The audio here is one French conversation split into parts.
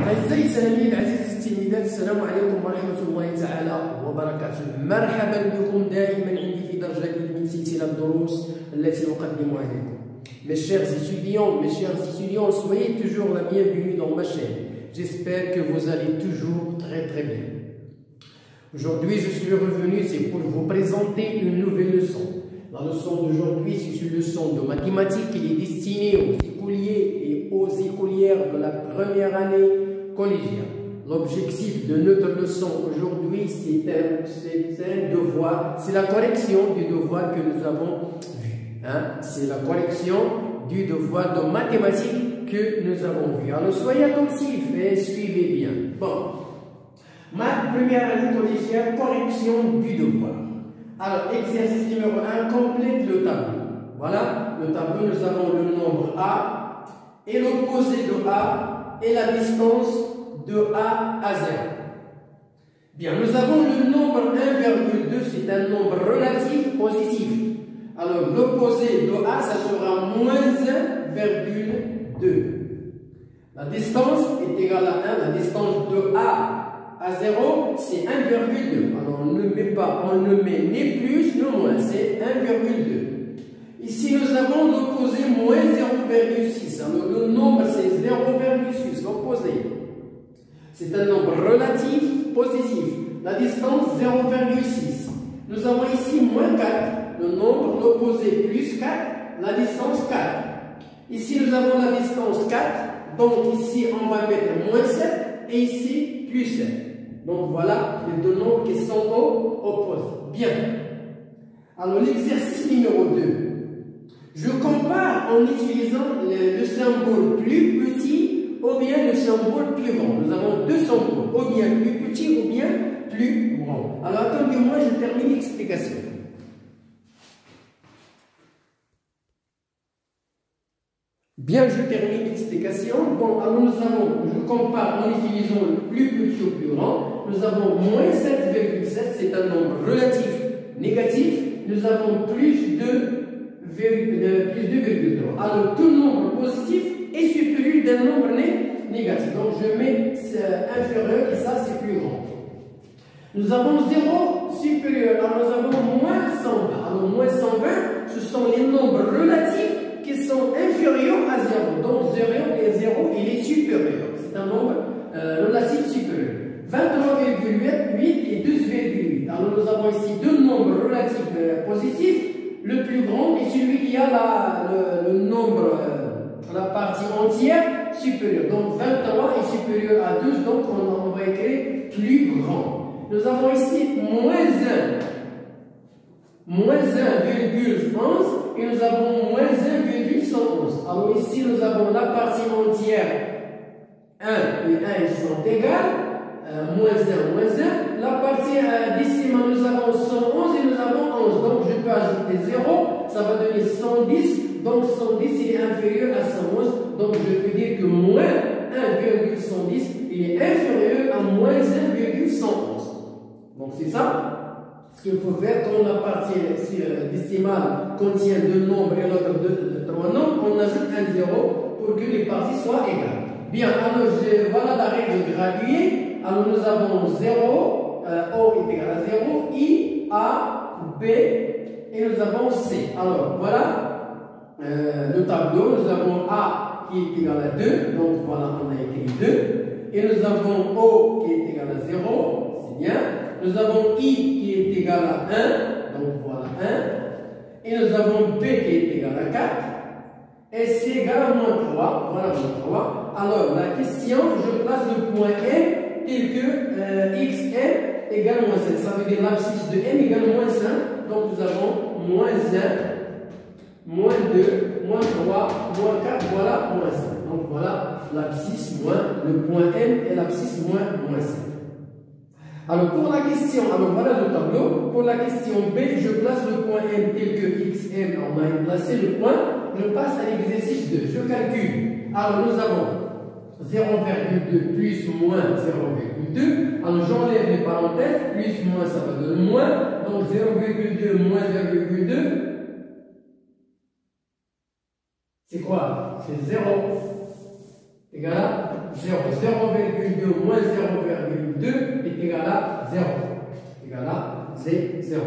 أعزائي التلاميذ عزيزي التلميذات، السلام عليكم ورحمة الله تعالى وبركاته. مرحبا بكم دائما عندي في درجة جديدة من سلسلة الدروس التي أقدمها لكم. Mes chers étudiants, soyez toujours la bienvenue dans ma chaîne. J'espère que vous allez toujours très bien. Aujourd'hui, je suis revenu, c'est pour vous présenter une nouvelle leçon. La leçon d'aujourd'hui, c'est une leçon de mathématiques. Elle est destinée aux écoliers et aux écolières de la première année collégiale. L'objectif de notre leçon aujourd'hui, c'est un devoir, c'est la correction du devoir que nous avons vu. C'est la correction du devoir de mathématiques que nous avons vu. Alors soyez attentifs et suivez bien. Bon, ma première année collégiale, correction du devoir. Alors, exercice numéro 1, complète le tableau. Voilà, le tableau, nous avons le nombre A et l'opposé de A et la distance de A à 0. Bien, nous avons le nombre 1,2, c'est un nombre relatif positif. Alors, l'opposé de A, ça sera moins 1,2. La distance est égale à 1, la distance de A à 0, c'est 1,2. Alors, on ne met ni plus ni moins, c'est 1,2. Ici, nous avons l'opposé moins 0,6. Alors, le nombre, c'est 0,6, l'opposé. C'est un nombre relatif positif. La distance, 0,6. Nous avons ici moins 4. Le nombre, l'opposé, plus 4. La distance, 4. Ici, nous avons la distance 4. Donc, ici, on va mettre moins 7. Et ici, plus 7. Donc, voilà les deux nombres qui sont opposés. Bien. Alors, l'exercice numéro 2. Je compare en utilisant le symbole plus petit ou bien le symbole plus grand. Nous avons deux symboles, ou bien plus petit ou bien plus grand. Alors, attendez-moi, je termine l'explication. Bien, je termine l'explication. Bon, alors je compare en utilisant le plus petit au plus grand. Nous avons moins 7,7, c'est un nombre relatif négatif. Nous avons plus 2,3. Alors, tout nombre positif est supérieur d'un nombre négatif. Donc, je mets inférieur et ça, c'est plus grand. Nous avons 0 supérieur. Alors, nous avons moins 120. Alors, moins 120, ce sont les nombres relatifs qui sont inférieurs à 0. Donc 0 il est supérieur. C'est un nombre relatif supérieur. 23,8 et 12,8. Alors nous avons ici deux nombres relatifs positifs. Le plus grand est celui qui a le nombre, la partie entière supérieure. Donc 23 est supérieur à 12. Donc on va écrire plus grand. Nous avons ici moins 1,11 et nous avons moins 1,111. Alors ici, nous avons la partie entière 1 et 1 ils sont égales, moins 1. La partie décimale, nous avons 111 et nous avons 11. Donc je peux ajouter 0, ça va donner 110. Donc 110 il est inférieur à 111. Donc je peux dire que moins 1,110 il est inférieur à moins 1,111. Donc c'est ça. Ce qu'il faut faire quand la partie décimale contient deux nombres et l'autre trois nombres, on ajoute un 0 pour que les parties soient égales. Bien, alors voilà la règle graduée. Alors nous avons 0, O est égal à 0, I, A, B et nous avons C. Alors voilà le tableau. Nous avons A qui est égal à 2, donc voilà, on a écrit 2. Et nous avons O qui est égal à 0, c'est bien. Nous avons I qui est égal à 1, donc voilà 1. Et nous avons B qui est égal à 4. Et C égale à moins 3, voilà moins 3. Alors la question, je place le point M tel que XM égale moins 5. Ça veut dire l'abscisse de M égale moins 5. Donc nous avons moins 1, moins 2, moins 3, moins 4, voilà moins 5. Donc voilà l'abscisse moins le point M et l'abscisse moins 5. Alors pour la question, alors voilà le tableau. Pour la question B, je place le point M tel que XM, on a placé le point. Je passe à l'exercice 2. Je calcule. Alors nous avons 0,2 plus moins 0,2. Alors j'enlève les parenthèses. Plus moins ça va donner moins. Donc 0,2 moins 0,2. C'est quoi? C'est 0. Égal à 0. 0,2 moins 0,2 est égal à 0. Égal à 0.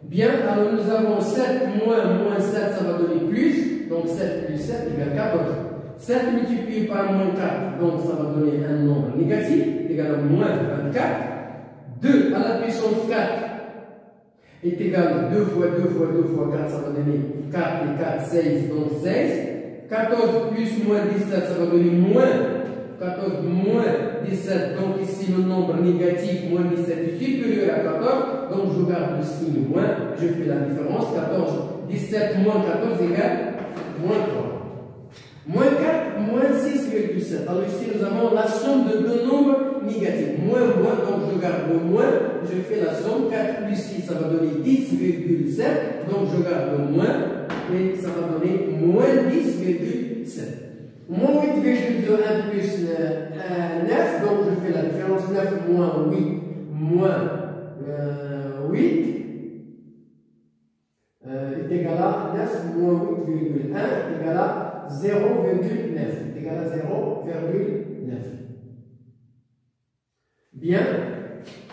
Bien, alors nous avons 7 moins 7, ça va donner plus. Donc 7 plus 7 égale 14. 7 multiplié par moins 4, donc ça va donner un nombre négatif, égal à moins 24. 2 à la puissance 4 est égal à 2 fois 2 fois 2 fois 4, ça va donner 4 et 4, 16, donc 16. 14 plus moins 17, ça va donner moins 14 moins 17, donc ici le nombre négatif moins 17 est supérieur à 14, donc je garde le signe moins, je fais la différence, 14, 17 moins 14 égale moins 3. Moins 4, moins 6,7. Alors ici nous avons la somme de deux nombres négatifs. Moins, donc je garde le moins, je fais la somme, 4 plus 6, ça va donner 10,7, donc je garde le moins, et ça va donner moins 10,7. Moins 8,1 plus 9, donc je fais la différence 9 moins 8 moins 8 est égal à 9 moins 8,1 est égal à 0,9 est égal à 0,9. Bien,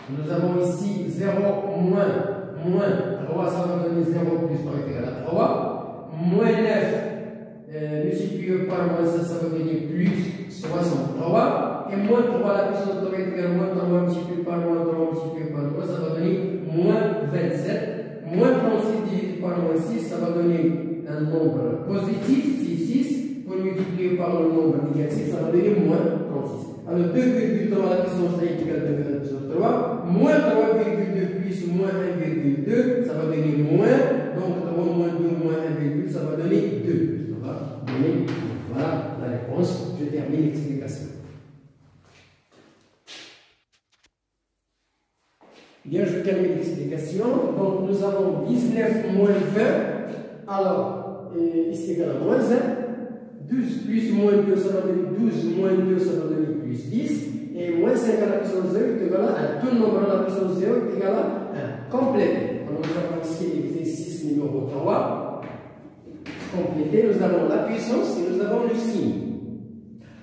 nous avons ici 0 moins 3, ça va donner 0 plus 3 est égal à 3. Moins 9 multiplié par moins 7, ça va donner plus 63. Et moins 3, la puissance 3 est égale à moins 3 multiplié par moins 3 multiplié par 3, ça va donner moins 27. Moins 36 divisé par moins 6, ça va donner un nombre positif, 6. Pour multiplier par le nombre négatif, ça va donner moins 36. Alors 2,3 à la puissance 3 est égal à 2 à la puissance 3. Moins 3,2 plus moins 1,2, ça va donner moins. Donc 3 moins 2 moins 1,2, ça va donner 2. Ça va donner, voilà la réponse. Je termine l'explication. Bien, je termine l'explication. Donc nous avons 19 moins 20. Alors, ici égal à moins 1. 12 plus moins 2, ça va donner 12, moins 2, ça va donner plus 10. Et moins 5 à la puissance 0 est égal à 1. Tout nombre à la puissance 0 est égal à 1. Complété. Alors nous avons ici l'exercice numéro 3. Complété, nous avons la puissance et nous avons le signe.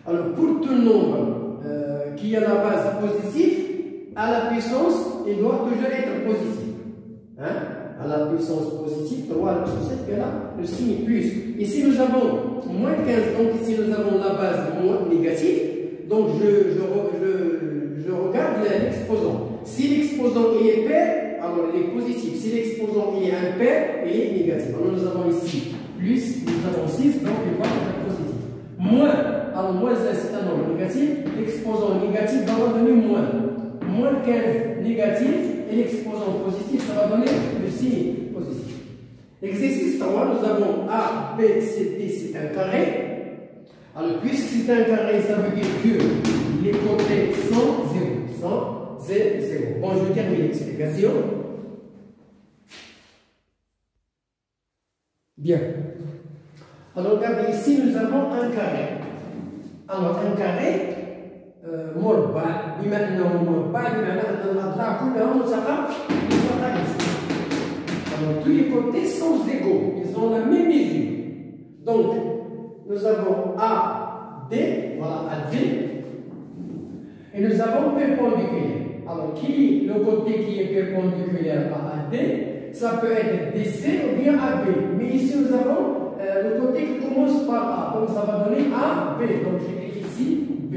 Alors pour tout nombre qui a la base positive, à la puissance, il doit toujours être positif. Hein? À la puissance positive, 3 à la puissance 7, et là, le signe plus. Ici, nous avons moins 15, donc ici, nous avons la base moins négative. Donc, je regarde l'exposant. Si l'exposant est pair, alors il est positif. Si l'exposant est impair, il est négatif. Alors, nous avons ici plus, nous avons 6, donc il va être positif. Moins, alors moins 1, c'est un nombre négatif. L'exposant négatif va donner moins. Moins 15 négatif et l'exposant positif, ça va donner le signe positif. Exercice 3, nous avons A, B, C, D, c'est un carré. Alors, puisque c'est un carré, ça veut dire que les côtés sont 0. 0. Bon, je termine l'explication. Bien. Alors, regardez, ici, nous avons un carré. Alors, un carré, مربع بما انه مربع بمعنى ان الاضلاع كلها ملصقه alors tous les côtés sont égaux, ils ont la même mesure. Donc nous avons AD, voilà AD, et nous avons perpendiculaire. Alors le côté qui est perpendiculaire à AD, ça peut être DC ou bien AB, mais ici nous avons le côté qui commence par A, donc ça va donner AB, donc j'écris ici B.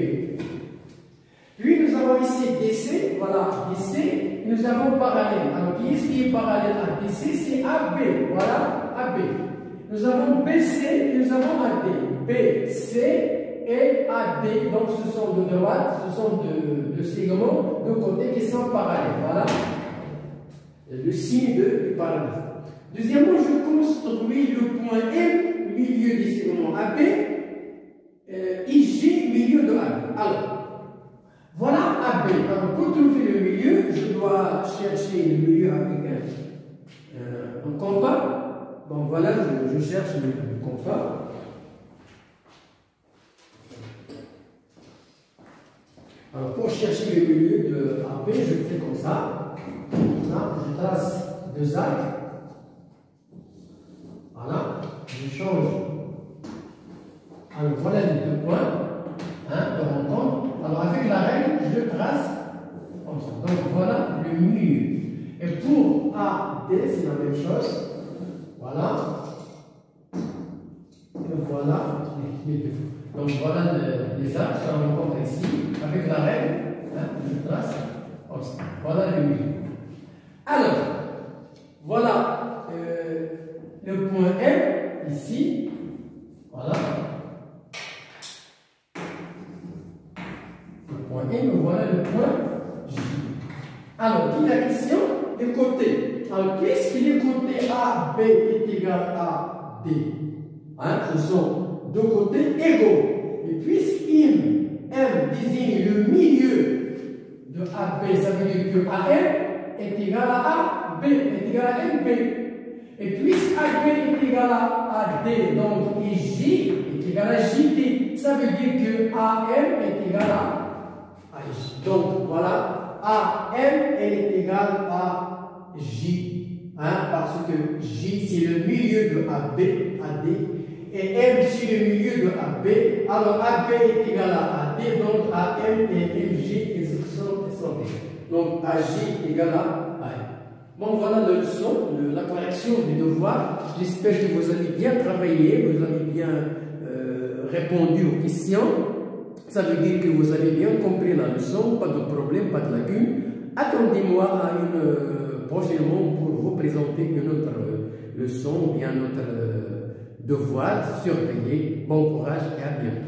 Puis nous avons ici DC, voilà DC, et nous avons parallèle. Alors qui est parallèle à DC, c'est AB, voilà AB. Nous avons BC et nous avons AD. BC et AD, donc ce sont de droite, ce sont deux segments de côté qui sont parallèles, voilà le signe du parallèle. Deuxièmement, je construis le point M, milieu du segment AB, IG, milieu de AB. Alors, voilà AB. Alors, pour trouver le milieu, je dois chercher le milieu avec un compas. Bon, voilà, je cherche le compas. Alors, pour chercher le milieu de AB, je fais comme ça. Là, je trace deux arcs. Voilà, je change. Alors, voilà les deux points. Hein? de rencontre. Alors avec la règle, je trace comme ça. Donc voilà le milieu. Et pour AD, c'est la même chose. Voilà. Et voilà les deux. Donc voilà les axes que l'on rencontre ici. Avec la règle, je trace comme ça. Voilà le milieu. Alors, voilà le point M ici. Voilà. Le point M, voilà le point J. Alors, qui est la question? Les côtés. Alors, qu'est-ce que les côtés AB est égal à D? Ce sont deux côtés égaux. Et puisqu'il M désigne le milieu de AB, ça veut dire que AM est égal à AB, est égal à MB. Et puisqu'AB est égal à AD, donc et J est égal à JD, ça veut dire que AM est égal à J. Donc voilà, AM elle est égale à J, parce que J c'est le milieu de AB, AD, et M c'est le milieu de AB. Alors AB est égal à AD, donc AM et MJ sont D. Donc AJ est égal à AM. Bon, voilà la leçon, la correction des devoirs. J'espère que vous avez bien travaillé, vous avez bien répondu aux questions. Ça veut dire que vous avez bien compris la leçon, pas de problème, pas de lacune. Attendez-moi à prochainement pour vous présenter une autre leçon ou bien un autre devoir. Surveillez. Bon courage et à bientôt.